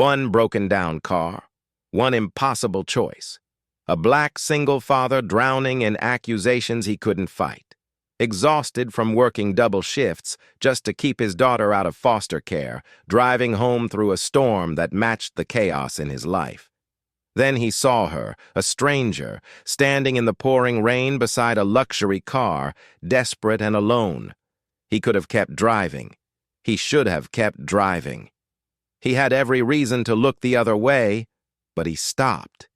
One broken-down car, one impossible choice. A black single father drowning in accusations he couldn't fight. Exhausted from working double shifts just to keep his daughter out of foster care, driving home through a storm that matched the chaos in his life. Then he saw her, a stranger, standing in the pouring rain beside a luxury car, desperate and alone. He could have kept driving. He should have kept driving. He had every reason to look the other way, but he stopped.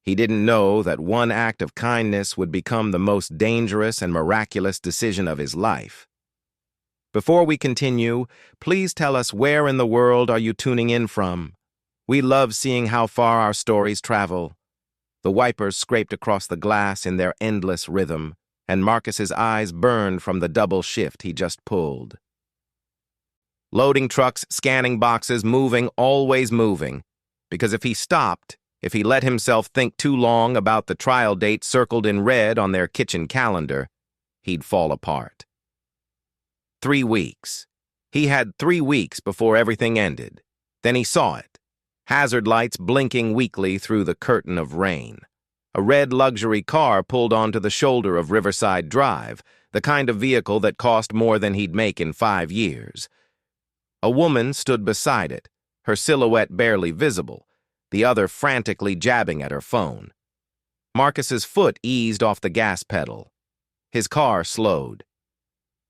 He didn't know that one act of kindness would become the most dangerous and miraculous decision of his life. Before we continue, please tell us where in the world are you tuning in from? We love seeing how far our stories travel. The wipers scraped across the glass in their endless rhythm, and Marcus's eyes burned from the double shift he just pulled. Loading trucks, scanning boxes, moving, always moving. Because if he stopped, if he let himself think too long about the trial date circled in red on their kitchen calendar, he'd fall apart. 3 weeks. He had 3 weeks before everything ended. Then he saw it. Hazard lights blinking weakly through the curtain of rain. A red luxury car pulled onto the shoulder of Riverside Drive, the kind of vehicle that cost more than he'd make in 5 years. A woman stood beside it, her silhouette barely visible, the other frantically jabbing at her phone. Marcus's foot eased off the gas pedal. His car slowed.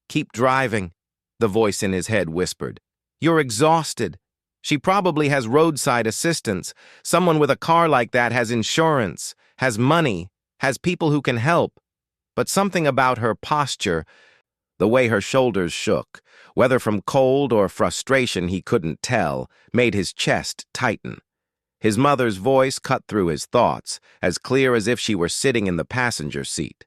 "Keep driving," the voice in his head whispered. "You're exhausted. She probably has roadside assistance. Someone with a car like that has insurance, has money, has people who can help." But something about her posture, the way her shoulders shook, whether from cold or frustration he couldn't tell, made his chest tighten. His mother's voice cut through his thoughts, as clear as if she were sitting in the passenger seat.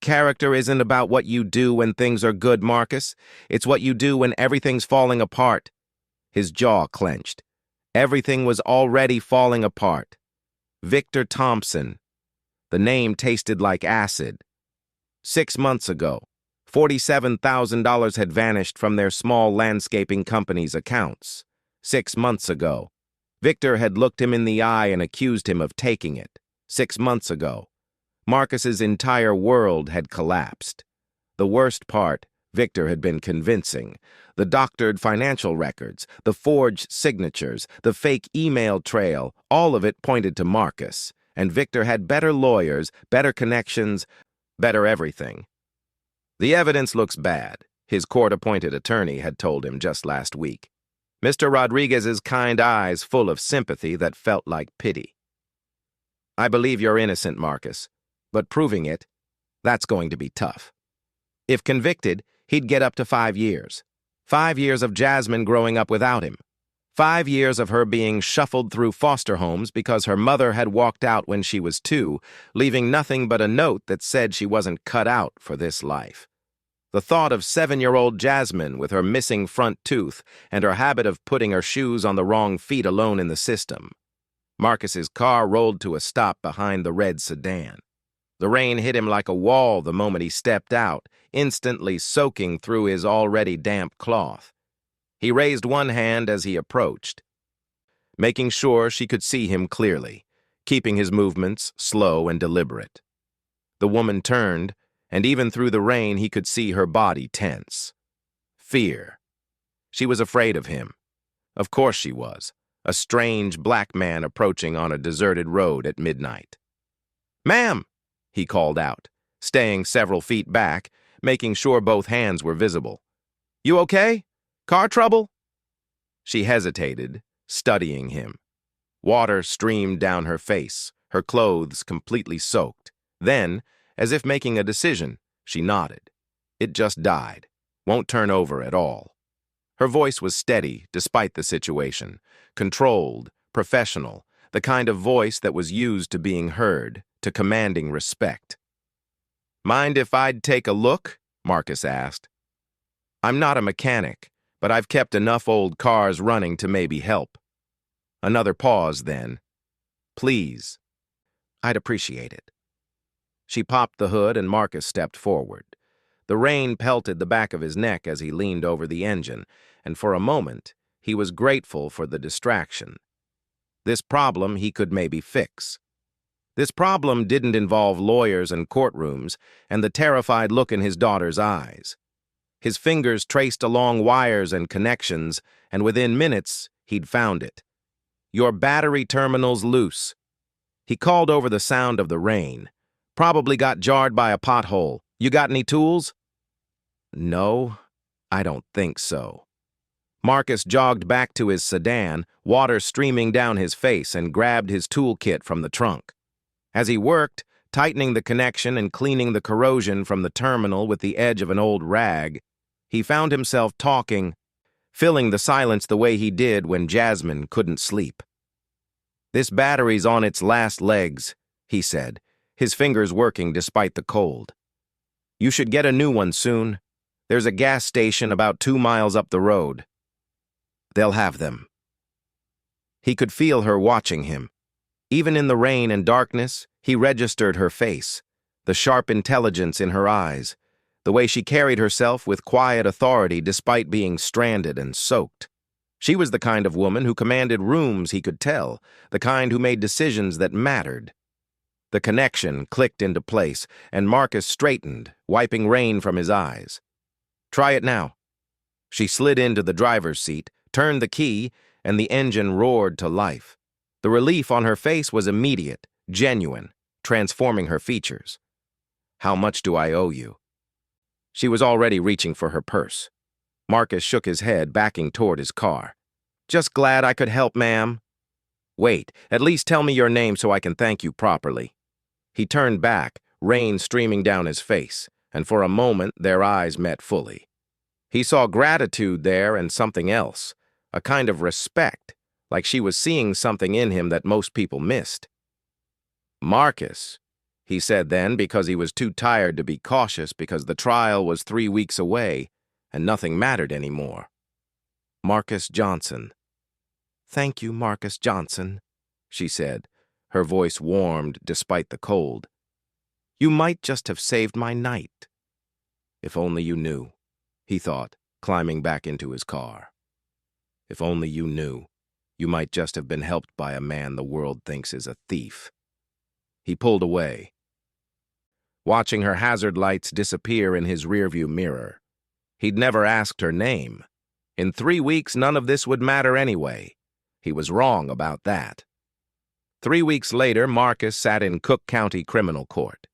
"Character isn't about what you do when things are good, Marcus. It's what you do when everything's falling apart." His jaw clenched. Everything was already falling apart. Victor Thompson. The name tasted like acid. 6 months ago, $47,000 had vanished from their small landscaping company's accounts. 6 months ago, Victor had looked him in the eye and accused him of taking it. 6 months ago, Marcus's entire world had collapsed. The worst part, Victor had been convincing. The doctored financial records, the forged signatures, the fake email trail, all of it pointed to Marcus. And Victor had better lawyers, better connections, better everything. "The evidence looks bad," his court-appointed attorney had told him just last week. Mr. Rodriguez's kind eyes full of sympathy that felt like pity. "I believe you're innocent, Marcus, but proving it, that's going to be tough." If convicted, he'd get up to 5 years. 5 years of Jasmine growing up without him. 5 years of her being shuffled through foster homes because her mother had walked out when she was 2, leaving nothing but a note that said she wasn't cut out for this life. The thought of 7-year-old Jasmine with her missing front tooth and her habit of putting her shoes on the wrong feet alone in the system. Marcus's car rolled to a stop behind the red sedan. The rain hit him like a wall the moment he stepped out, instantly soaking through his already damp cloth. He raised one hand as he approached, making sure she could see him clearly, keeping his movements slow and deliberate. The woman turned, and even through the rain he could see her body tense. Fear. She was afraid of him. Of course she was. A strange black man approaching on a deserted road at midnight. "Ma'am!" he called out, staying several feet back, making sure both hands were visible. "You okay? Car trouble?" She hesitated, studying him. Water streamed down her face, her clothes completely soaked. Then, as if making a decision, she nodded. "It just died. Won't turn over at all." Her voice was steady, despite the situation. Controlled, professional, the kind of voice that was used to being heard, to commanding respect. "Mind if I'd take a look?" Marcus asked. "I'm not a mechanic, but I've kept enough old cars running to maybe help." Another pause then. "Please." "I'd appreciate it." She popped the hood and Marcus stepped forward. The rain pelted the back of his neck as he leaned over the engine, and for a moment he was grateful for the distraction. This problem he could maybe fix. This problem didn't involve lawyers and courtrooms and the terrified look in his daughter's eyes. His fingers traced along wires and connections, and within minutes, he'd found it. Your battery terminal's loose. He called over the sound of the rain. Probably got jarred by a pothole. You got any tools? No, I don't think so. Marcus jogged back to his sedan, water streaming down his face, and grabbed his toolkit from the trunk. As he worked, tightening the connection and cleaning the corrosion from the terminal with the edge of an old rag, he found himself talking, filling the silence the way he did when Jasmine couldn't sleep. "This battery's on its last legs," he said, his fingers working despite the cold. "You should get a new one soon. There's a gas station about 2 miles up the road. They'll have them." He could feel her watching him. Even in the rain and darkness, he registered her face, the sharp intelligence in her eyes, the way she carried herself with quiet authority despite being stranded and soaked. She was the kind of woman who commanded rooms, he could tell, the kind who made decisions that mattered. The connection clicked into place, and Marcus straightened, wiping rain from his eyes. "Try it now." She slid into the driver's seat, turned the key, and the engine roared to life. The relief on her face was immediate, genuine, transforming her features. "How much do I owe you?" She was already reaching for her purse. Marcus shook his head, backing toward his car. "Just glad I could help, ma'am." "Wait, at least tell me your name so I can thank you properly." He turned back, rain streaming down his face, and for a moment their eyes met fully. He saw gratitude there and something else, a kind of respect, like she was seeing something in him that most people missed. "Marcus," he said then, because he was too tired to be cautious because the trial was 3 weeks away and nothing mattered anymore. "Marcus Johnson." "Thank you, Marcus Johnson," she said. Her voice warmed despite the cold. "You might just have saved my night." If only you knew, he thought, climbing back into his car. If only you knew, you might just have been helped by a man the world thinks is a thief. He pulled away, watching her hazard lights disappear in his rearview mirror. He'd never asked her name. In 3 weeks, none of this would matter anyway. He was wrong about that. 3 weeks later, Marcus sat in Cook County Criminal Court.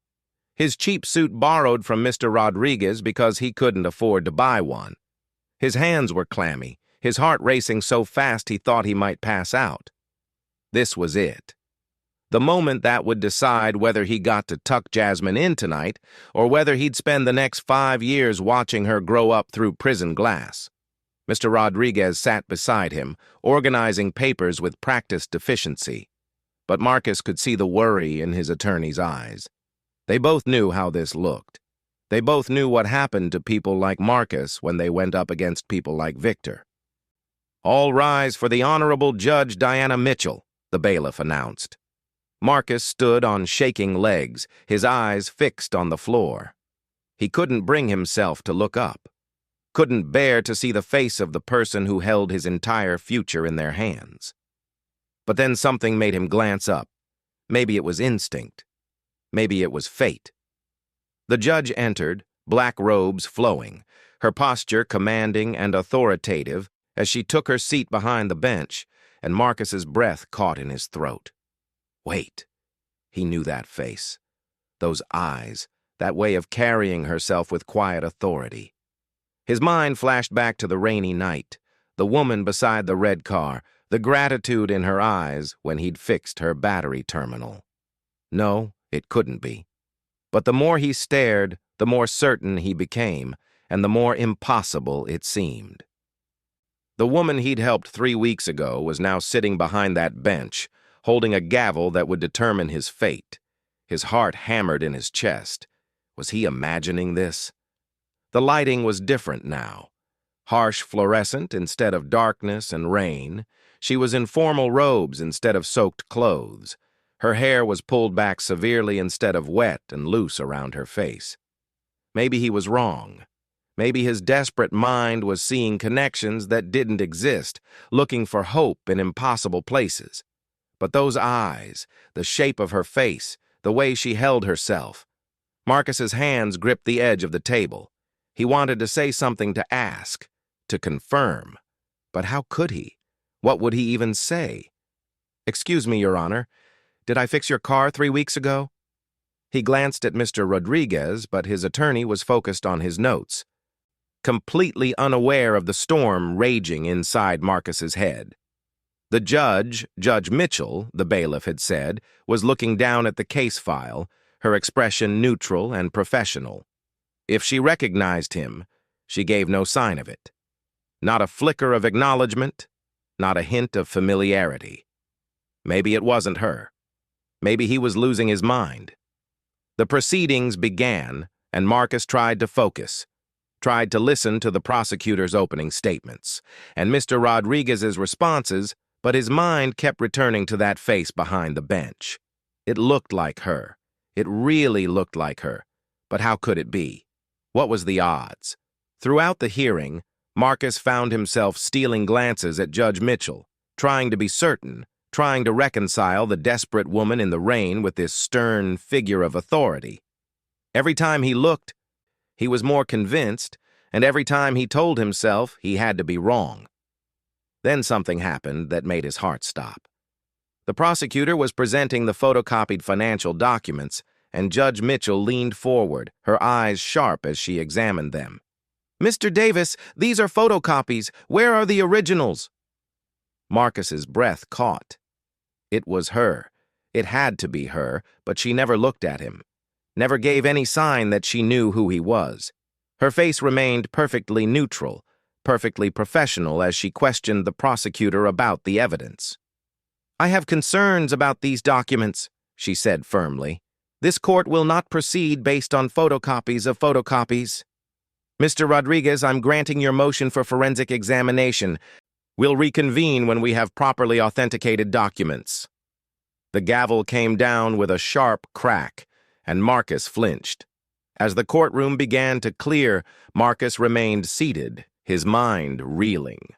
His cheap suit borrowed from Mr. Rodriguez because he couldn't afford to buy one. His hands were clammy, his heart racing so fast he thought he might pass out. This was it. The moment that would decide whether he got to tuck Jasmine in tonight or whether he'd spend the next 5 years watching her grow up through prison glass. Mr. Rodriguez sat beside him, organizing papers with practiced efficiency. But Marcus could see the worry in his attorney's eyes. They both knew how this looked. They both knew what happened to people like Marcus when they went up against people like Victor. "All rise for the Honorable Judge Diana Mitchell," the bailiff announced. Marcus stood on shaking legs, his eyes fixed on the floor. He couldn't bring himself to look up, couldn't bear to see the face of the person who held his entire future in their hands. But then something made him glance up. Maybe it was instinct. Maybe it was fate. The judge entered, black robes flowing, her posture commanding and authoritative as she took her seat behind the bench, and Marcus's breath caught in his throat. Wait. He knew that face, those eyes, that way of carrying herself with quiet authority. His mind flashed back to the rainy night, the woman beside the red car, the gratitude in her eyes when he'd fixed her battery terminal. No, it couldn't be. But the more he stared, the more certain he became, and the more impossible it seemed. The woman he'd helped 3 weeks ago was now sitting behind that bench, holding a gavel that would determine his fate. His heart hammered in his chest. Was he imagining this? The lighting was different now. Harsh fluorescent instead of darkness and rain. She was in formal robes instead of soaked clothes. Her hair was pulled back severely instead of wet and loose around her face. Maybe he was wrong. Maybe his desperate mind was seeing connections that didn't exist, looking for hope in impossible places. But those eyes, the shape of her face, the way she held herself. Marcus's hands gripped the edge of the table. He wanted to say something, to ask, to confirm. But how could he? What would he even say? "Excuse me, Your Honor. Did I fix your car 3 weeks ago?" He glanced at Mr. Rodriguez, but his attorney was focused on his notes, completely unaware of the storm raging inside Marcus's head. The judge, Judge Mitchell, the bailiff had said, was looking down at the case file, her expression neutral and professional. If she recognized him, she gave no sign of it. Not a flicker of acknowledgement, not a hint of familiarity. Maybe it wasn't her. Maybe he was losing his mind. The proceedings began, and Marcus tried to focus, tried to listen to the prosecutor's opening statements, and Mr. Rodriguez's responses, but his mind kept returning to that face behind the bench. It looked like her. It really looked like her. But how could it be? What was the odds? Throughout the hearing, Marcus found himself stealing glances at Judge Mitchell, trying to be certain, trying to reconcile the desperate woman in the rain with this stern figure of authority. Every time he looked, he was more convinced, and every time he told himself he had to be wrong. Then something happened that made his heart stop. The prosecutor was presenting the photocopied financial documents, and Judge Mitchell leaned forward, her eyes sharp as she examined them. "Mr. Davis, these are photocopies. Where are the originals?" Marcus's breath caught. It was her. It had to be her, but she never looked at him, never gave any sign that she knew who he was. Her face remained perfectly neutral, perfectly professional as she questioned the prosecutor about the evidence. "I have concerns about these documents," she said firmly. "This court will not proceed based on photocopies of photocopies. Mr. Rodriguez, I'm granting your motion for forensic examination. We'll reconvene when we have properly authenticated documents." The gavel came down with a sharp crack, and Marcus flinched. As the courtroom began to clear, Marcus remained seated, his mind reeling.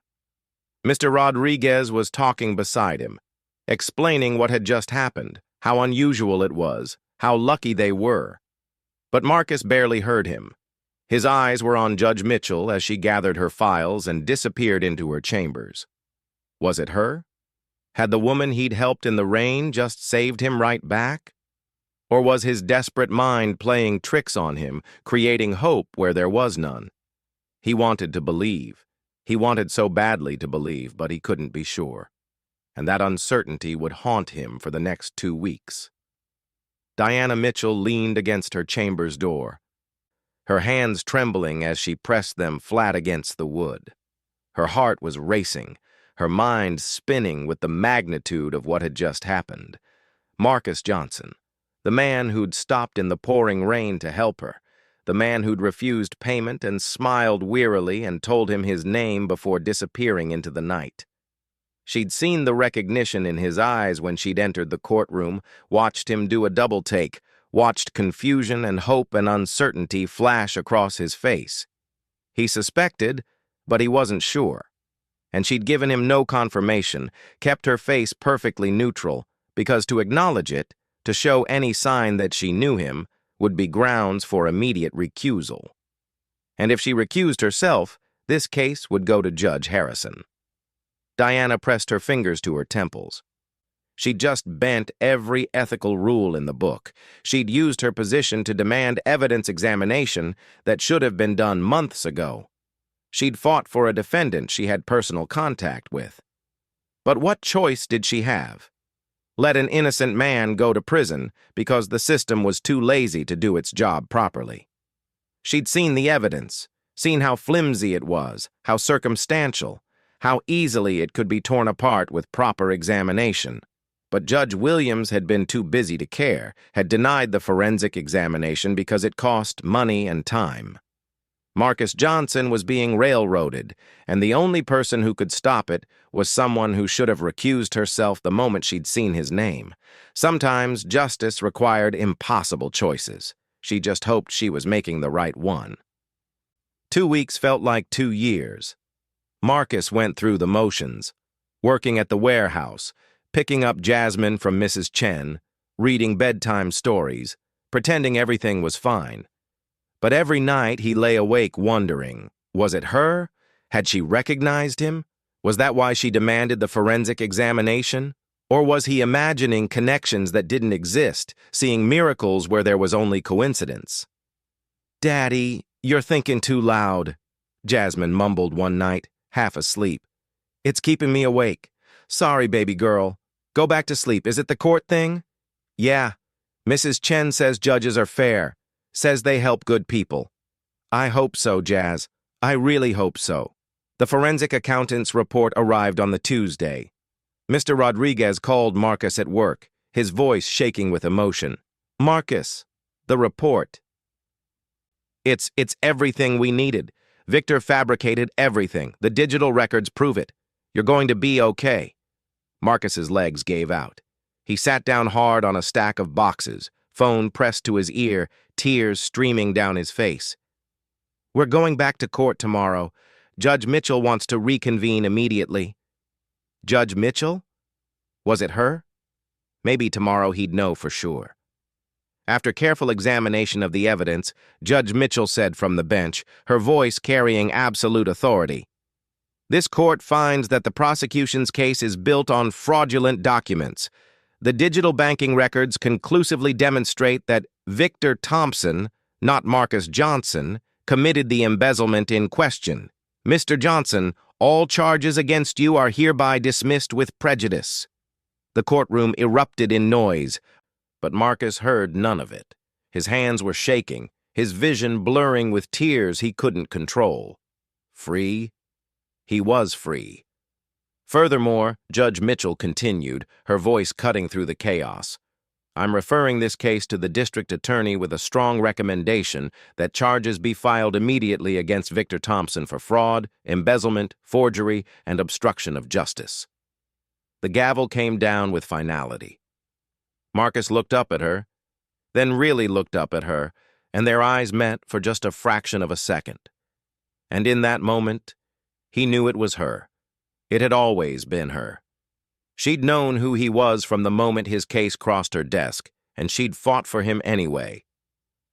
Mr. Rodriguez was talking beside him, explaining what had just happened, how unusual it was, how lucky they were. But Marcus barely heard him. His eyes were on Judge Mitchell as she gathered her files and disappeared into her chambers. Was it her? Had the woman he'd helped in the rain just saved him right back? Or was his desperate mind playing tricks on him, creating hope where there was none? He wanted to believe. He wanted so badly to believe, but he couldn't be sure. And that uncertainty would haunt him for the next 2 weeks. Diana Mitchell leaned against her chamber's door, her hands trembling as she pressed them flat against the wood. Her heart was racing, her mind spinning with the magnitude of what had just happened. Marcus Johnson, the man who'd stopped in the pouring rain to help her, the man who'd refused payment and smiled wearily and told him his name before disappearing into the night. She'd seen the recognition in his eyes when she'd entered the courtroom, watched him do a double take, watched confusion and hope and uncertainty flash across his face. He suspected, but he wasn't sure. And she'd given him no confirmation, kept her face perfectly neutral, because to acknowledge it, to show any sign that she knew him, would be grounds for immediate recusal. And if she recused herself, this case would go to Judge Harrison. Diana pressed her fingers to her temples. She'd just bent every ethical rule in the book. She'd used her position to demand evidence examination that should have been done months ago. She'd fought for a defendant she had personal contact with. But what choice did she have? Let an innocent man go to prison because the system was too lazy to do its job properly. She'd seen the evidence, seen how flimsy it was, how circumstantial, how easily it could be torn apart with proper examination. But Judge Williams had been too busy to care, had denied the forensic examination because it cost money and time. Marcus Johnson was being railroaded, and the only person who could stop it was someone who should have recused herself the moment she'd seen his name. Sometimes justice required impossible choices. She just hoped she was making the right one. 2 weeks felt like 2 years. Marcus went through the motions, working at the warehouse, picking up Jasmine from Mrs. Chen, reading bedtime stories, pretending everything was fine. But every night he lay awake wondering, was it her? Had she recognized him? Was that why she demanded the forensic examination? Or was he imagining connections that didn't exist, seeing miracles where there was only coincidence? "Daddy, you're thinking too loud," Jasmine mumbled one night, half asleep. "It's keeping me awake. Sorry, baby girl. Go back to sleep. Is it the court thing?" "Yeah. Mrs. Chen says judges are fair. Says they help good people." "I hope so, Jazz. I really hope so." The forensic accountant's report arrived on the Tuesday. Mr. Rodriguez called Marcus at work, his voice shaking with emotion. "Marcus, the report. It's everything we needed. Victor fabricated everything. The digital records prove it. You're going to be okay." Marcus's legs gave out. He sat down hard on a stack of boxes, phone pressed to his ear, tears streaming down his face. "We're going back to court tomorrow. Judge Mitchell wants to reconvene immediately." Judge Mitchell? Was it her? Maybe tomorrow he'd know for sure. After careful examination of the evidence, Judge Mitchell said from the bench, her voice carrying absolute authority, "This court finds that the prosecution's case is built on fraudulent documents. The digital banking records conclusively demonstrate that Victor Thompson, not Marcus Johnson, committed the embezzlement in question. Mr. Johnson, all charges against you are hereby dismissed with prejudice." The courtroom erupted in noise, but Marcus heard none of it. His hands were shaking, his vision blurring with tears he couldn't control. Free? He was free. Furthermore, Judge Mitchell continued, her voice cutting through the chaos. "I'm referring this case to the district attorney with a strong recommendation that charges be filed immediately against Victor Thompson for fraud, embezzlement, forgery, and obstruction of justice." The gavel came down with finality. Marcus looked up at her, then really looked up at her, and their eyes met for just a fraction of a second. And in that moment, he knew it was her. It had always been her. She'd known who he was from the moment his case crossed her desk, and she'd fought for him anyway.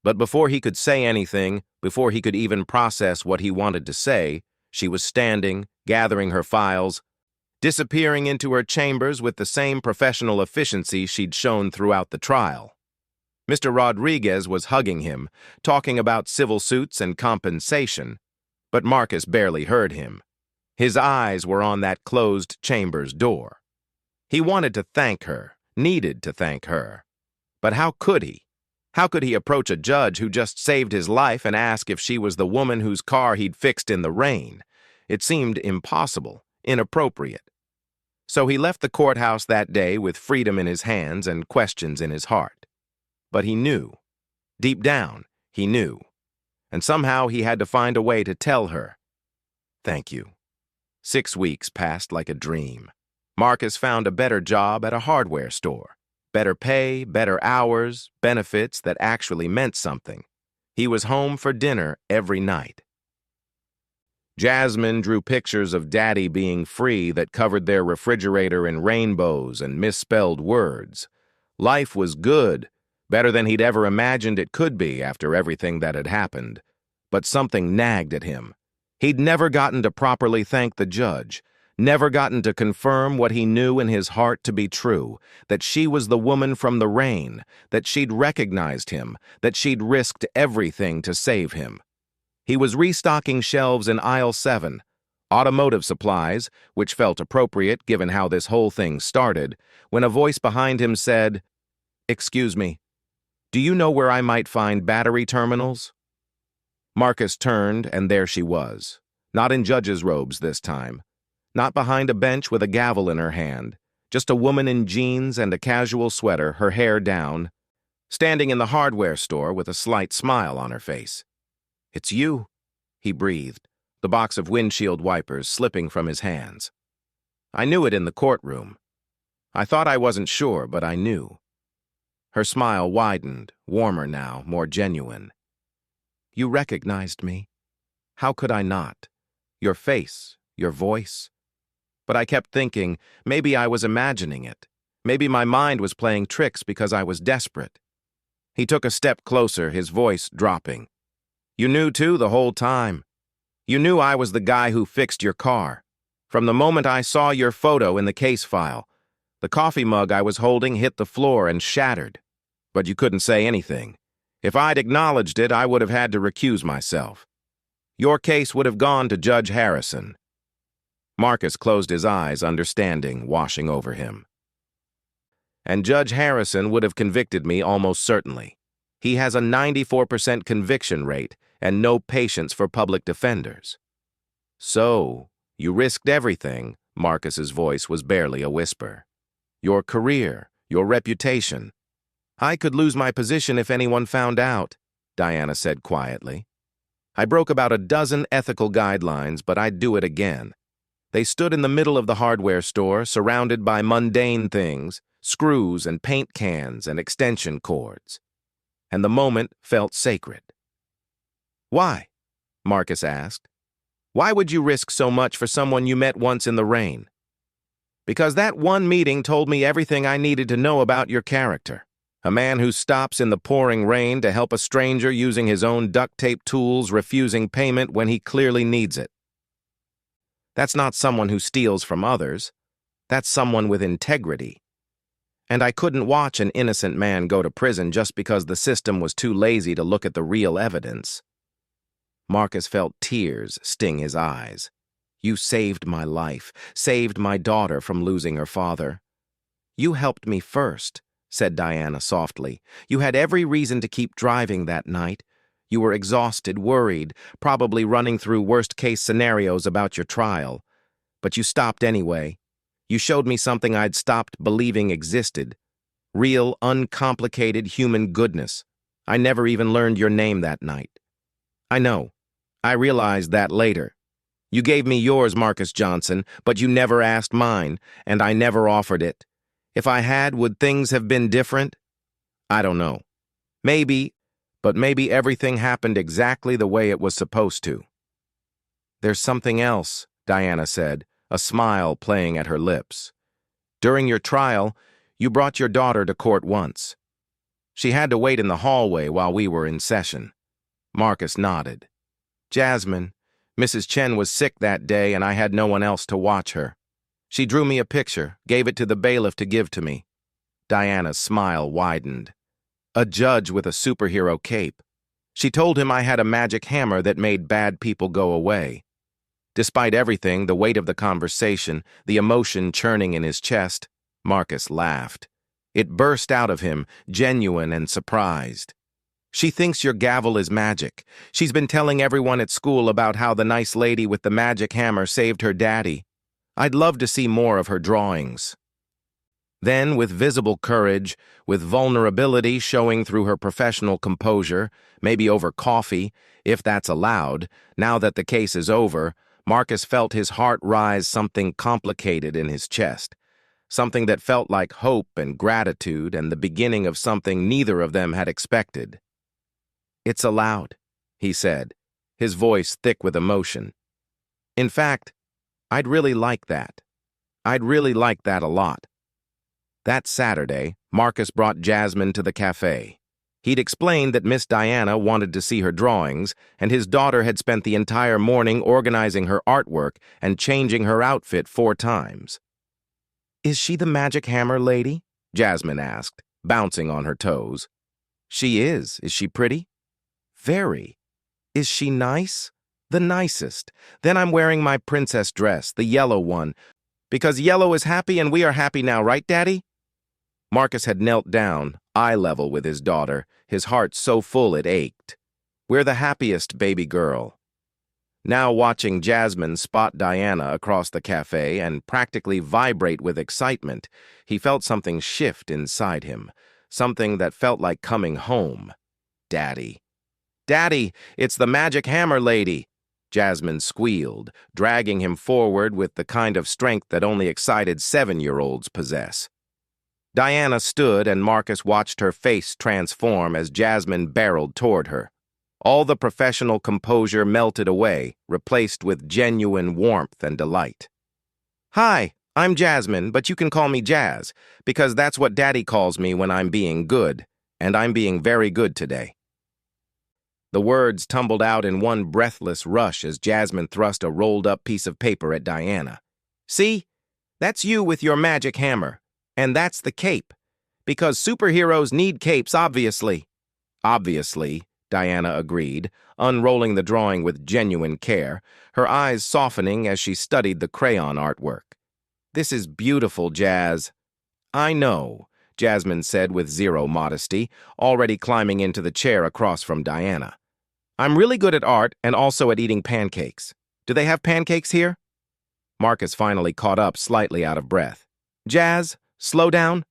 But before he could say anything, before he could even process what he wanted to say, she was standing, gathering her files, disappearing into her chambers with the same professional efficiency she'd shown throughout the trial. Mr. Rodriguez was hugging him, talking about civil suits and compensation, but Marcus barely heard him. His eyes were on that closed chamber's door. He wanted to thank her, needed to thank her. But how could he? How could he approach a judge who just saved his life and ask if she was the woman whose car he'd fixed in the rain? It seemed impossible, inappropriate. So he left the courthouse that day with freedom in his hands and questions in his heart. But he knew. Deep down, he knew. And somehow he had to find a way to tell her, "Thank you." 6 weeks passed like a dream. Marcus found a better job at a hardware store. Better pay, better hours, benefits that actually meant something. He was home for dinner every night. Jasmine drew pictures of Daddy being free that covered their refrigerator in rainbows and misspelled words. Life was good, better than he'd ever imagined it could be after everything that had happened. But something nagged at him. He'd never gotten to properly thank the judge, never gotten to confirm what he knew in his heart to be true, that she was the woman from the rain, that she'd recognized him, that she'd risked everything to save him. He was restocking shelves in aisle 7, automotive supplies, which felt appropriate given how this whole thing started, when a voice behind him said, "Excuse me, do you know where I might find battery terminals?" Marcus turned, and there she was, not in judge's robes this time, not behind a bench with a gavel in her hand, just a woman in jeans and a casual sweater, her hair down, standing in the hardware store with a slight smile on her face. "It's you," he breathed, the box of windshield wipers slipping from his hands. "I knew it in the courtroom. I thought I wasn't sure, but I knew." Her smile widened, warmer now, more genuine. "You recognized me. How could I not? Your face, your voice. But I kept thinking, maybe I was imagining it. Maybe my mind was playing tricks because I was desperate. He took a step closer, his voice dropping. You knew too the whole time. You knew I was the guy who fixed your car. From the moment I saw your photo in the case file, the coffee mug I was holding hit the floor and shattered. But you couldn't say anything. If I'd acknowledged it, I would have had to recuse myself. Your case would have gone to Judge Harrison. Marcus closed his eyes, understanding washing over him. And Judge Harrison would have convicted me almost certainly. He has a 94% conviction rate and no patience for public defenders. So, you risked everything, Marcus's voice was barely a whisper. Your career, your reputation. I could lose my position if anyone found out, Diana said quietly. I broke about a dozen ethical guidelines, but I'd do it again. They stood in the middle of the hardware store, surrounded by mundane things, screws and paint cans and extension cords. And the moment felt sacred. Why? Marcus asked. Why would you risk so much for someone you met once in the rain? Because that one meeting told me everything I needed to know about your character. A man who stops in the pouring rain to help a stranger using his own duct tape tools, refusing payment when he clearly needs it. That's not someone who steals from others. That's someone with integrity. And I couldn't watch an innocent man go to prison just because the system was too lazy to look at the real evidence. Marcus felt tears sting his eyes. You saved my life, saved my daughter from losing her father. You helped me first, said Diana softly. You had every reason to keep driving that night. You were exhausted, worried, probably running through worst-case scenarios about your trial. But you stopped anyway. You showed me something I'd stopped believing existed. Real, uncomplicated human goodness. I never even learned your name that night. I know. I realized that later. You gave me yours, Marcus Johnson, but you never asked mine, and I never offered it. If I had, would things have been different? I don't know. Maybe, but maybe everything happened exactly the way it was supposed to. There's something else, Diana said, a smile playing at her lips. During your trial, you brought your daughter to court once. She had to wait in the hallway while we were in session. Marcus nodded. Jasmine, Mrs. Chen was sick that day and I had no one else to watch her. She drew me a picture, gave it to the bailiff to give to me. Diana's smile widened. A judge with a superhero cape. She told him I had a magic hammer that made bad people go away. Despite everything, the weight of the conversation, the emotion churning in his chest, Marcus laughed. It burst out of him, genuine and surprised. She thinks your gavel is magic. She's been telling everyone at school about how the nice lady with the magic hammer saved her daddy. I'd love to see more of her drawings. Then, with visible courage, with vulnerability showing through her professional composure, maybe over coffee, if that's allowed, now that the case is over, Marcus felt his heart rise something complicated in his chest. Something that felt like hope and gratitude and the beginning of something neither of them had expected. It's allowed, he said, his voice thick with emotion. In fact, I'd really like that. I'd really like that a lot. That Saturday, Marcus brought Jasmine to the cafe. He'd explained that Miss Diana wanted to see her drawings, and his daughter had spent the entire morning organizing her artwork and changing her outfit 4 times. Is she the magic hammer lady? Jasmine asked, bouncing on her toes. She is. Is she pretty? Very. Is she nice? The nicest. Then I'm wearing my princess dress, the yellow one. Because yellow is happy and we are happy now, right, Daddy? Marcus had knelt down, eye level with his daughter, his heart so full it ached. We're the happiest, baby girl. Now watching Jasmine spot Diana across the cafe and practically vibrate with excitement, he felt something shift inside him, something that felt like coming home. Daddy. Daddy, it's the magic hammer lady, Jasmine squealed, dragging him forward with the kind of strength that only excited 7-year-olds possess. Diana stood and Marcus watched her face transform as Jasmine barreled toward her. All the professional composure melted away, replaced with genuine warmth and delight. Hi, I'm Jasmine, but you can call me Jazz, because that's what Daddy calls me when I'm being good, and I'm being very good today. The words tumbled out in one breathless rush as Jasmine thrust a rolled-up piece of paper at Diana. See? That's you with your magic hammer. And that's the cape. Because superheroes need capes, obviously. Obviously, Diana agreed, unrolling the drawing with genuine care, her eyes softening as she studied the crayon artwork. This is beautiful, Jazz. I know, Jasmine said with zero modesty, already climbing into the chair across from Diana. I'm really good at art and also at eating pancakes. Do they have pancakes here? Marcus finally caught up, slightly out of breath. Jazz, slow down.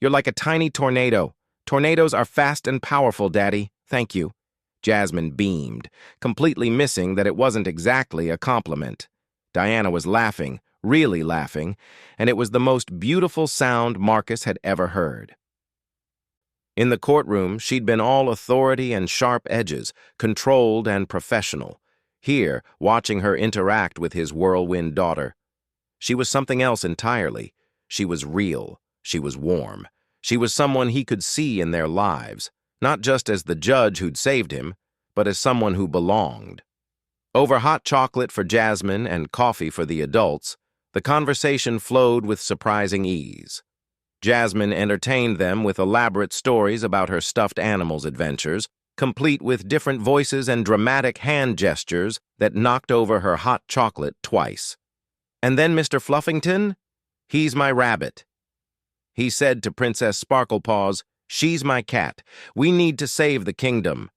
You're like a tiny tornado. Tornadoes are fast and powerful, Daddy. Thank you. Jasmine beamed, completely missing that it wasn't exactly a compliment. Diana was laughing, really laughing, and it was the most beautiful sound Marcus had ever heard. In the courtroom, she'd been all authority and sharp edges, controlled and professional. Here, watching her interact with his whirlwind daughter, she was something else entirely. She was real. She was warm. She was someone he could see in their lives, not just as the judge who'd saved him, but as someone who belonged. Over hot chocolate for Jasmine and coffee for the adults, the conversation flowed with surprising ease. Jasmine entertained them with elaborate stories about her stuffed animals' adventures, complete with different voices and dramatic hand gestures that knocked over her hot chocolate twice. And then Mr. Fluffington? He's my rabbit. He said to Princess Sparklepaws, she's my cat. We need to save the kingdom.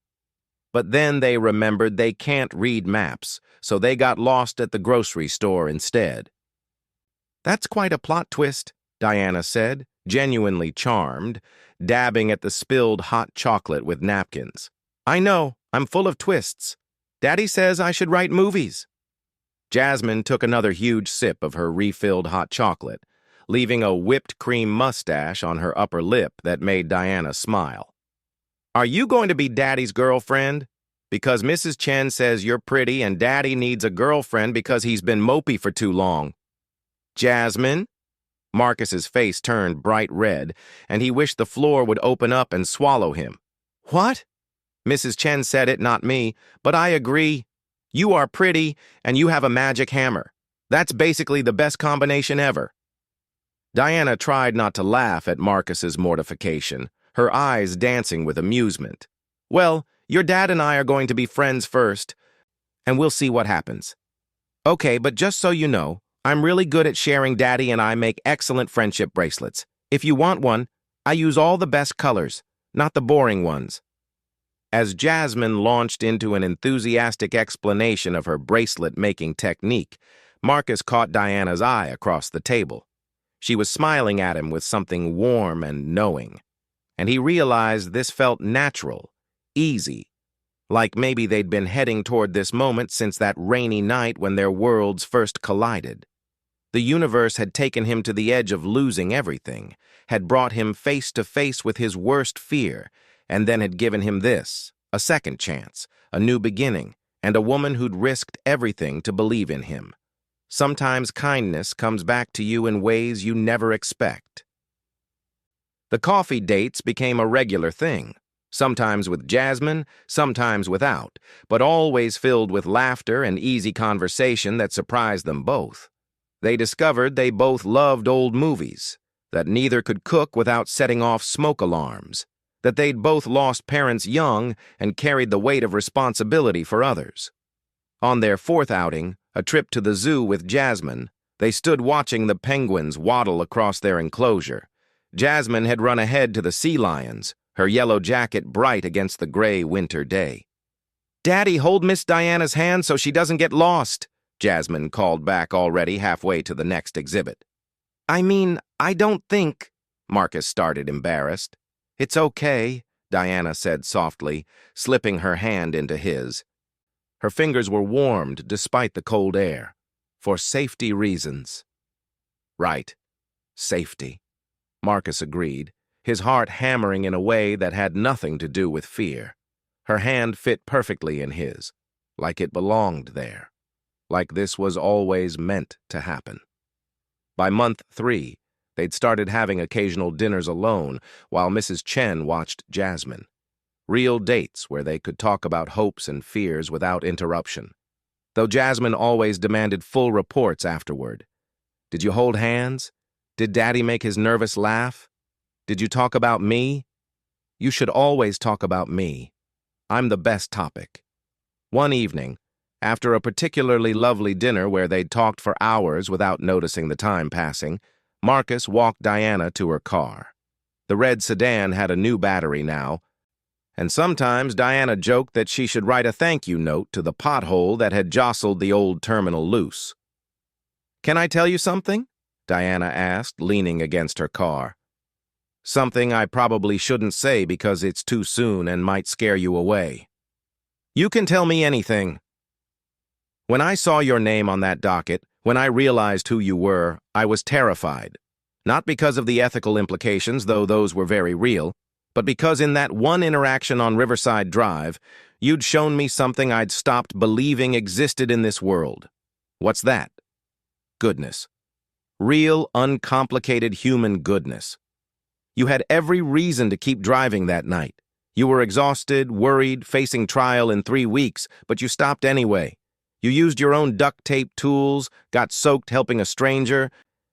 But then they remembered they can't read maps, so they got lost at the grocery store instead. That's quite a plot twist, Diana said, genuinely charmed, dabbing at the spilled hot chocolate with napkins. I know, I'm full of twists. Daddy says I should write movies. Jasmine took another huge sip of her refilled hot chocolate, leaving a whipped cream mustache on her upper lip that made Diana smile. Are you going to be Daddy's girlfriend? Because Mrs. Chen says you're pretty and Daddy needs a girlfriend because he's been mopey for too long. Jasmine? Marcus's face turned bright red, and he wished the floor would open up and swallow him. What? Mrs. Chen said it, not me, but I agree. You are pretty, and you have a magic hammer. That's basically the best combination ever. Diana tried not to laugh at Marcus's mortification, her eyes dancing with amusement. Well, your dad and I are going to be friends first, and we'll see what happens. Okay, but just so you know, I'm really good at sharing. Daddy and I make excellent friendship bracelets. If you want one, I use all the best colors, not the boring ones. As Jasmine launched into an enthusiastic explanation of her bracelet-making technique, Marcus caught Diana's eye across the table. She was smiling at him with something warm and knowing, and he realized this felt natural, easy, like maybe they'd been heading toward this moment since that rainy night when their worlds first collided. The universe had taken him to the edge of losing everything, had brought him face to face with his worst fear, and then had given him this, a second chance, a new beginning, and a woman who'd risked everything to believe in him. Sometimes kindness comes back to you in ways you never expect. The coffee dates became a regular thing, sometimes with Jasmine, sometimes without, but always filled with laughter and easy conversation that surprised them both. They discovered they both loved old movies, that neither could cook without setting off smoke alarms, that they'd both lost parents young and carried the weight of responsibility for others. On their fourth outing, a trip to the zoo with Jasmine, they stood watching the penguins waddle across their enclosure. Jasmine had run ahead to the sea lions, her yellow jacket bright against the gray winter day. Daddy, hold Miss Diana's hand so she doesn't get lost, Jasmine called back already halfway to the next exhibit. I mean, I don't think, Marcus started, embarrassed. It's okay, Diana said softly, slipping her hand into his. Her fingers were warmed despite the cold air, for safety reasons. Right, safety, Marcus agreed, his heart hammering in a way that had nothing to do with fear. Her hand fit perfectly in his, like it belonged there, like this was always meant to happen. By month 3, they'd started having occasional dinners alone while Mrs. Chen watched Jasmine. Real dates where they could talk about hopes and fears without interruption. Though Jasmine always demanded full reports afterward. Did you hold hands? Did Daddy make his nervous laugh? Did you talk about me? You should always talk about me. I'm the best topic. One evening, after a particularly lovely dinner where they'd talked for hours without noticing the time passing, Marcus walked Diana to her car. The red sedan had a new battery now, and sometimes Diana joked that she should write a thank you note to the pothole that had jostled the old terminal loose. "Can I tell you something?" Diana asked, leaning against her car. "Something I probably shouldn't say because it's too soon and might scare you away." "You can tell me anything." "When I saw your name on that docket, when I realized who you were, I was terrified. Not because of the ethical implications, though those were very real, but because in that one interaction on Riverside Drive, you'd shown me something I'd stopped believing existed in this world." "What's that?" "Goodness. Real, uncomplicated human goodness. You had every reason to keep driving that night. You were exhausted, worried, facing trial in 3 weeks, but you stopped anyway. You used your own duct tape tools, got soaked helping a stranger,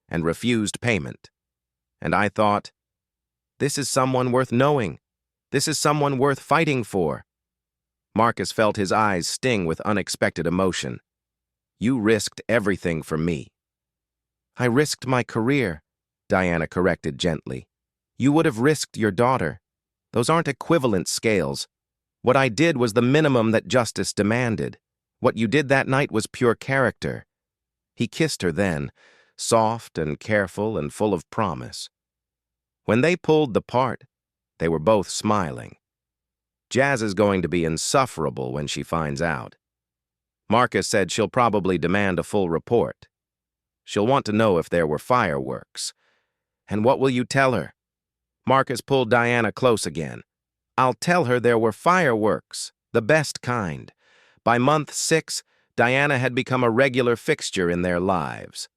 and refused payment. And I thought, this is someone worth knowing. This is someone worth fighting for." Marcus felt his eyes sting with unexpected emotion. "You risked everything for me." "I risked my career," Diana corrected gently. "You would have risked your daughter. Those aren't equivalent scales. What I did was the minimum that justice demanded. What you did that night was pure character." He kissed her then, soft and careful and full of promise. When they pulled the part, they were both smiling. Jazz is going to be insufferable when she finds out. Marcus said she'll probably demand a full report. She'll want to know if there were fireworks. "And what will you tell her?" Marcus pulled Diana close again. "I'll tell her there were fireworks, the best kind." By month 6, Diana had become a regular fixture in their lives.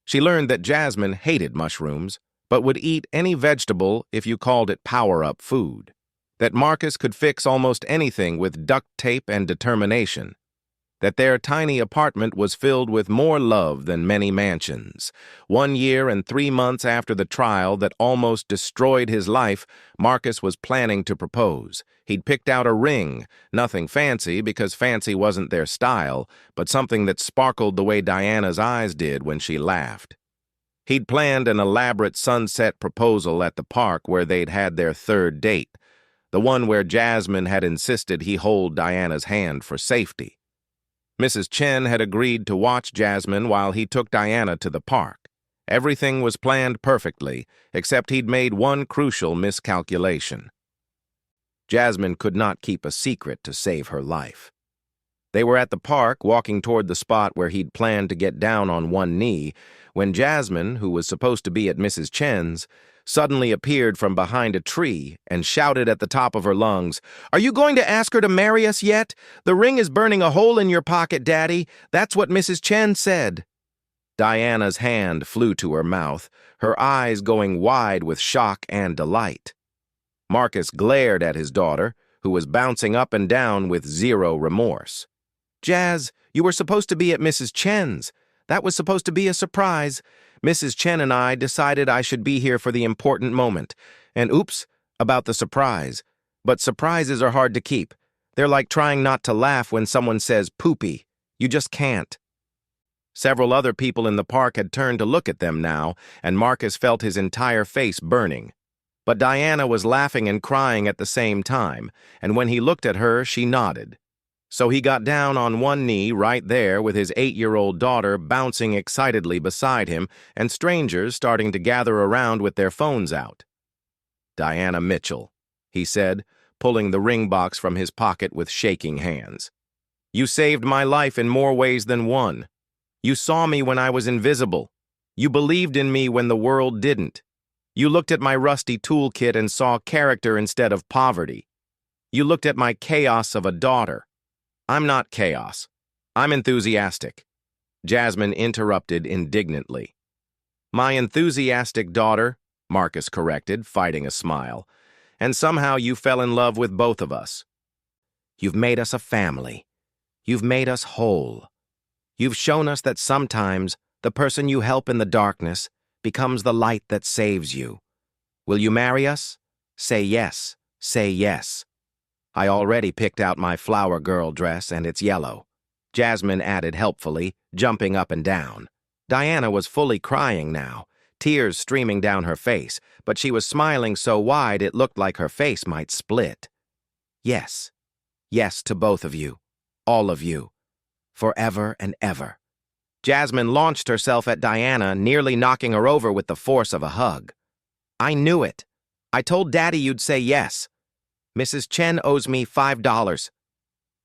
She learned that Jasmine hated mushrooms, but would eat any vegetable if you called it power-up food. That Marcus could fix almost anything with duct tape and determination. That their tiny apartment was filled with more love than many mansions. 1 year and 3 months after the trial that almost destroyed his life, Marcus was planning to propose. He'd picked out a ring, nothing fancy because fancy wasn't their style, but something that sparkled the way Diana's eyes did when she laughed. He'd planned an elaborate sunset proposal at the park where they'd had their 3rd date, the one where Jasmine had insisted he hold Diana's hand for safety. Mrs. Chen had agreed to watch Jasmine while he took Diana to the park. Everything was planned perfectly, except he'd made one crucial miscalculation. Jasmine could not keep a secret to save her life. They were at the park, walking toward the spot where he'd planned to get down on one knee, when Jasmine, who was supposed to be at Mrs. Chen's, suddenly appeared from behind a tree and shouted at the top of her lungs, "Are you going to ask her to marry us yet? The ring is burning a hole in your pocket, Daddy. That's what Mrs. Chen said." Diana's hand flew to her mouth, her eyes going wide with shock and delight. Marcus glared at his daughter, who was bouncing up and down with zero remorse. "Jazz, you were supposed to be at Mrs. Chen's. That was supposed to be a surprise. Mrs. Chen and I decided I should be here for the important moment. And oops, about the surprise. But surprises are hard to keep. They're like trying not to laugh when someone says poopy. You just can't." Several other people in the park had turned to look at them now, and Marcus felt his entire face burning. But Diana was laughing and crying at the same time, and when he looked at her, she nodded. So he got down on one knee right there with his 8-year-old daughter bouncing excitedly beside him and strangers starting to gather around with their phones out. "Diana Mitchell," he said, pulling the ring box from his pocket with shaking hands. "You saved my life in more ways than one. You saw me when I was invisible. You believed in me when the world didn't. You looked at my rusty toolkit and saw character instead of poverty. You looked at my chaos of a daughter. I'm not chaos. I'm enthusiastic." Jasmine interrupted indignantly. My enthusiastic daughter, Marcus corrected, fighting a smile. And somehow you fell in love with both of us. You've made us a family. You've made us whole. You've shown us that sometimes the person you help in the darkness becomes the light that saves you. Will you marry us? Say yes. Say yes. I already picked out my flower girl dress, and it's yellow. Jasmine added helpfully, jumping up and down. Diana was fully crying now, tears streaming down her face, but she was smiling so wide it looked like her face might split. Yes. Yes to both of you. All of you. Forever and ever. Jasmine launched herself at Diana, nearly knocking her over with the force of a hug. I knew it. I told Daddy you'd say yes. Mrs. Chen owes me $5.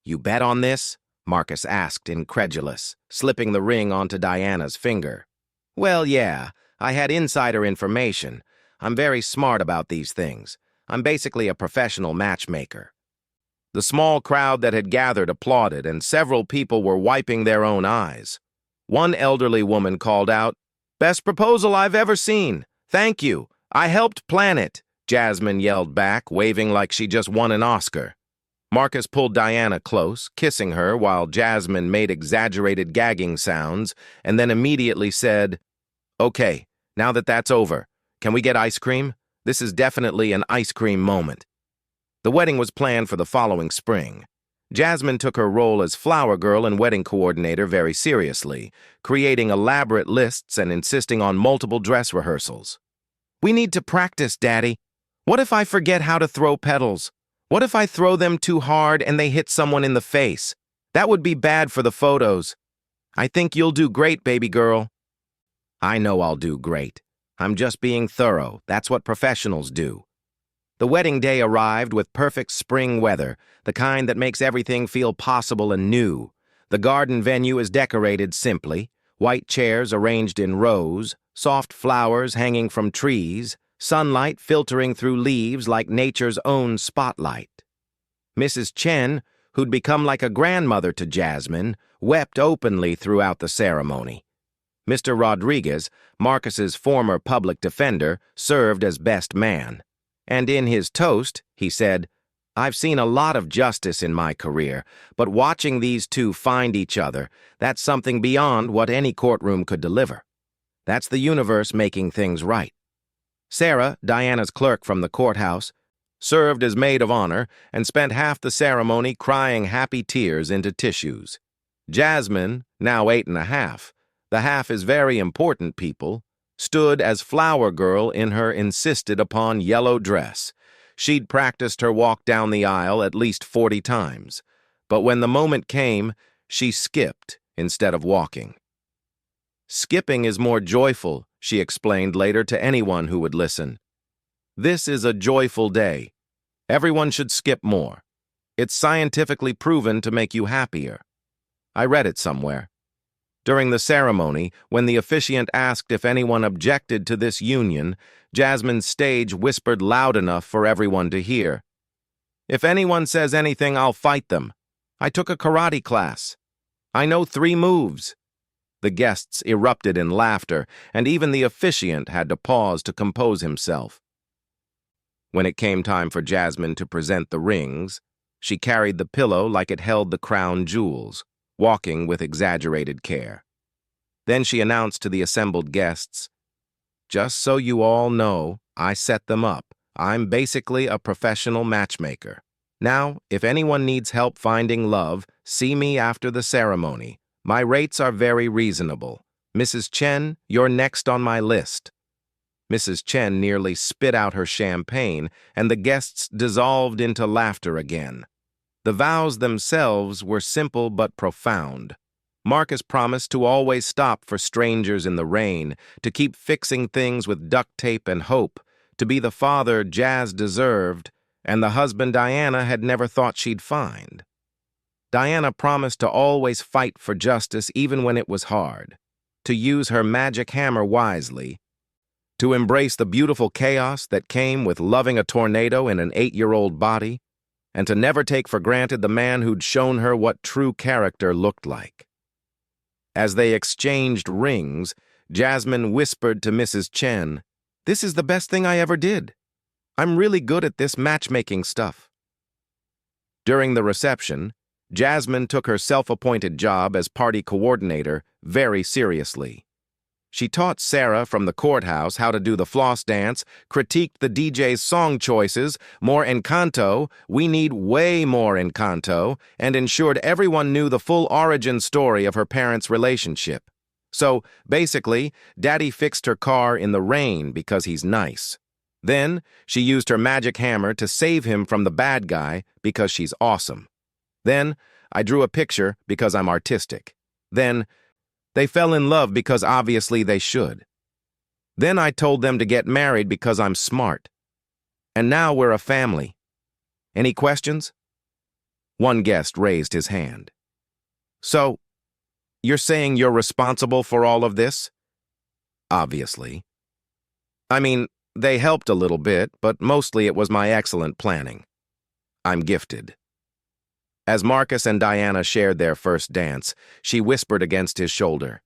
You bet on this? Marcus asked, incredulous, slipping the ring onto Diana's finger. Well, yeah, I had insider information. I'm very smart about these things. I'm basically a professional matchmaker. The small crowd that had gathered applauded, and several people were wiping their own eyes. One elderly woman called out, "Best proposal I've ever seen. Thank you. I helped plan it," Jasmine yelled back, waving like she just won an Oscar. Marcus pulled Diana close, kissing her while Jasmine made exaggerated gagging sounds, and then immediately said, "Okay, now that that's over, can we get ice cream? This is definitely an ice cream moment." The wedding was planned for the following spring. Jasmine took her role as flower girl and wedding coordinator very seriously, creating elaborate lists and insisting on multiple dress rehearsals. "We need to practice, Daddy. What if I forget how to throw petals? What if I throw them too hard and they hit someone in the face? That would be bad for the photos. I think you'll do great, baby girl." "I know I'll do great. I'm just being thorough. That's what professionals do." The wedding day arrived with perfect spring weather, the kind that makes everything feel possible and new. The garden venue is decorated simply, white chairs arranged in rows, soft flowers hanging from trees, sunlight filtering through leaves like nature's own spotlight. Mrs. Chen, who'd become like a grandmother to Jasmine, wept openly throughout the ceremony. Mr. Rodriguez, Marcus's former public defender, served as best man. And in his toast, he said, "I've seen a lot of justice in my career, but watching these two find each other, that's something beyond what any courtroom could deliver. That's the universe making things right." Sarah, Diana's clerk from the courthouse, served as maid of honor and spent half the ceremony crying happy tears into tissues. Jasmine, now 8.5, the half is very important, people, stood as flower girl in her insisted-upon yellow dress. She'd practiced her walk down the aisle at least 40 times, but when the moment came, she skipped instead of walking. "Skipping is more joyful," she explained later to anyone who would listen. "This is a joyful day. Everyone should skip more. It's scientifically proven to make you happier." I read it somewhere. During the ceremony, when the officiant asked if anyone objected to this union, Jasmine's stage whispered loud enough for everyone to hear. "If anyone says anything, I'll fight them. I took a karate class. I know 3 moves." The guests erupted in laughter, and even the officiant had to pause to compose himself. When it came time for Jasmine to present the rings, she carried the pillow like it held the crown jewels, walking with exaggerated care. Then she announced to the assembled guests, "Just so you all know, I set them up. I'm basically a professional matchmaker. Now, if anyone needs help finding love, see me after the ceremony. My rates are very reasonable. Mrs. Chen, you're next on my list." Mrs. Chen nearly spit out her champagne, and the guests dissolved into laughter again. The vows themselves were simple but profound. Marcus promised to always stop for strangers in the rain, to keep fixing things with duct tape and hope, to be the father Jazz deserved, and the husband Diana had never thought she'd find. Diana promised to always fight for justice even when it was hard, to use her magic hammer wisely, to embrace the beautiful chaos that came with loving a tornado in an 8-year-old body, and to never take for granted the man who'd shown her what true character looked like. As they exchanged rings, Jasmine whispered to Mrs. Chen, "This is the best thing I ever did. I'm really good at this matchmaking stuff." During the reception, Jasmine took her self-appointed job as party coordinator very seriously. She taught Sarah from the courthouse how to do the floss dance, critiqued the DJ's song choices, more Encanto, we need way more Encanto, and ensured everyone knew the full origin story of her parents' relationship. So, basically, Daddy fixed her car in the rain because he's nice. Then, she used her magic hammer to save him from the bad guy because she's awesome. Then, I drew a picture because I'm artistic. Then, they fell in love because obviously they should. Then I told them to get married because I'm smart. And now we're a family. Any questions? One guest raised his hand. So, you're saying you're responsible for all of this? Obviously. I mean, they helped a little bit, but mostly it was my excellent planning. I'm gifted. As Marcus and Diana shared their first dance, she whispered against his shoulder.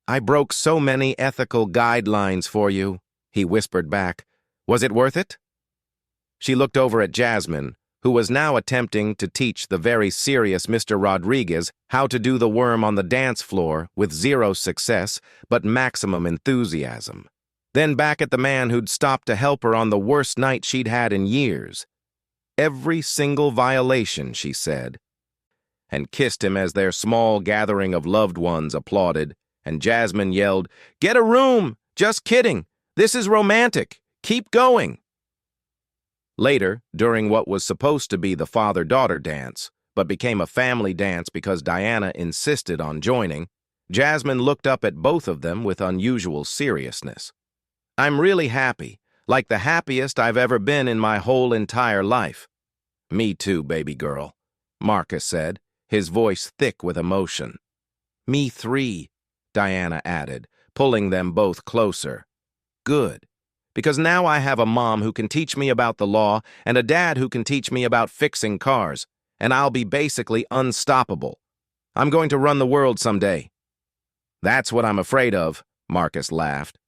"I broke so many ethical guidelines for you," he whispered back. "Was it worth it?" She looked over at Jasmine, who was now attempting to teach the very serious Mr. Rodriguez how to do the worm on the dance floor with zero success but maximum enthusiasm. Then back at the man who'd stopped to help her on the worst night she'd had in years. "Every single violation," she said, and kissed him as their small gathering of loved ones applauded, and Jasmine yelled, "Get a room! Just kidding! This is romantic! Keep going!" Later, during what was supposed to be the father-daughter dance, but became a family dance because Diana insisted on joining, Jasmine looked up at both of them with unusual seriousness. "I'm really happy. Like the happiest I've ever been in my whole entire life." "Me too, baby girl," Marcus said, his voice thick with emotion. "Me three," Diana added, pulling them both closer. "Good, because now I have a mom who can teach me about the law and a dad who can teach me about fixing cars, and I'll be basically unstoppable. I'm going to run the world someday." "That's what I'm afraid of," Marcus laughed.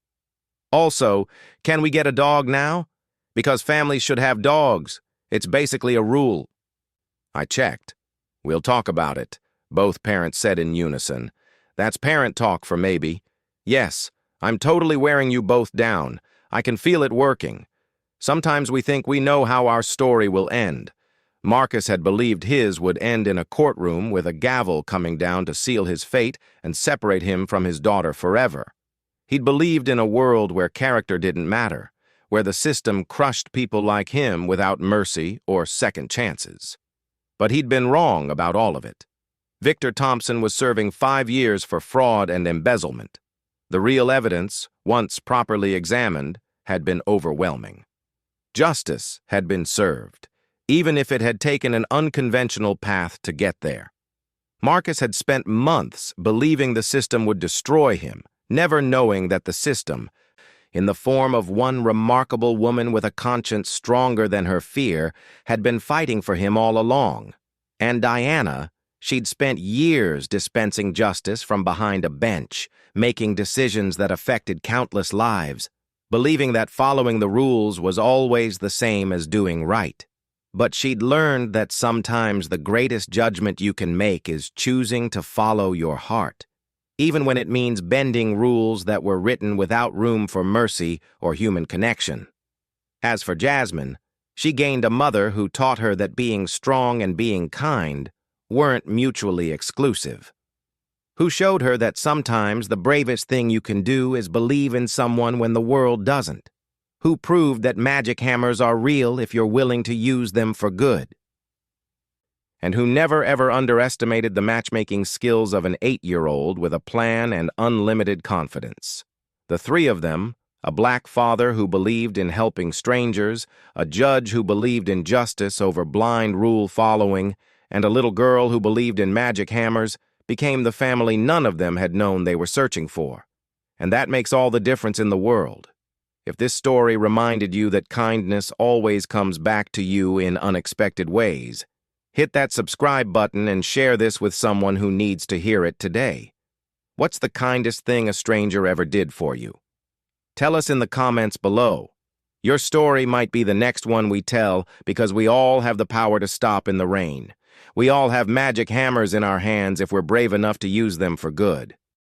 "Also, can we get a dog now? Because families should have dogs. It's basically a rule." I checked. "We'll talk about it," both parents said in unison. "That's parent talk for maybe. Yes, I'm totally wearing you both down. I can feel it working. Sometimes we think we know how our story will end. Marcus had believed his would end in a courtroom with a gavel coming down to seal his fate and separate him from his daughter forever. He'd believed in a world where character didn't matter, where the system crushed people like him without mercy or second chances. But he'd been wrong about all of it. Victor Thompson was serving 5 years for fraud and embezzlement. The real evidence, once properly examined, had been overwhelming. Justice had been served, even if it had taken an unconventional path to get there. Marcus had spent months believing the system would destroy him, never knowing that the system, in the form of one remarkable woman with a conscience stronger than her fear, had been fighting for him all along. And Diana, she'd spent years dispensing justice from behind a bench, making decisions that affected countless lives, believing that following the rules was always the same as doing right. But she'd learned that sometimes the greatest judgment you can make is choosing to follow your heart, even when it means bending rules that were written without room for mercy or human connection. As for Jasmine, she gained a mother who taught her that being strong and being kind weren't mutually exclusive, who showed her that sometimes the bravest thing you can do is believe in someone when the world doesn't, who proved that magic hammers are real if you're willing to use them for good, and who never ever underestimated the matchmaking skills of an 8-year-old with a plan and unlimited confidence. The three of them, a black father who believed in helping strangers, a judge who believed in justice over blind rule following, and a little girl who believed in magic hammers, became the family none of them had known they were searching for. And that makes all the difference in the world. If this story reminded you that kindness always comes back to you in unexpected ways, hit that subscribe button and share this with someone who needs to hear it today. What's the kindest thing a stranger ever did for you? Tell us in the comments below. Your story might be the next one we tell because we all have the power to stop in the rain. We all have magic hammers in our hands if we're brave enough to use them for good.